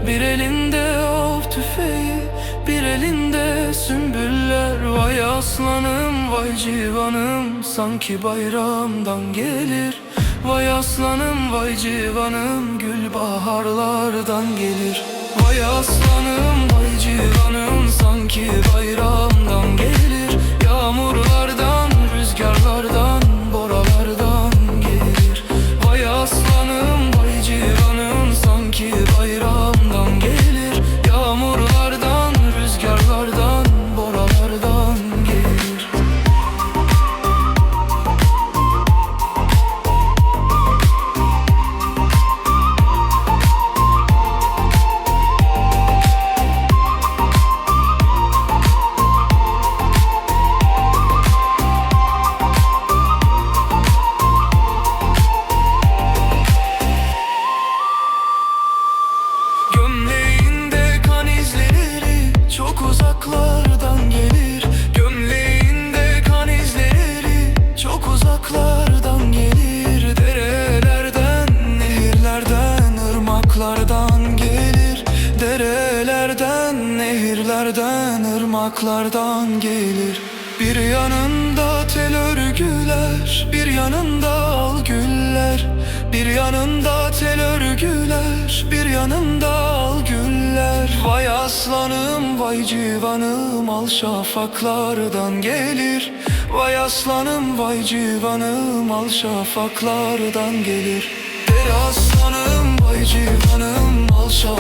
Bir elinde av tüfeği, bir elinde sümbüller. Vay aslanım, vay civanım, sanki bayramdan gelir. Vay aslanım, vay civanım, gül baharlardan gelir. Vay aslanım, vay civanım, sanki bayramdan gelir. Yağmurlardan, rüzgarlardan, boralardan gelir. Vay aslanım, vay civanım, sanki bayramdan gelir. Yağmurlardan, rüzgarlardan, boralardan gelir. Gömleğinde kan izleri çok uzaklardan gelir. Gömleğinde kan izleri çok uzaklardan gelir. Derelerden, nehirlerden, ırmaklardan gelir. Derelerden, nehirlerden, ırmaklardan gelir. Bir yanında tel örgüler, bir yanında al güller. Bir yanında tel örgüler, bir yanında al güller. Vay aslanım, vay civanım, al şafaklardan gelir. Vay aslanım, vay civanım, al şafaklardan gelir. Ey aslanım, vay civanım, al şafaklardan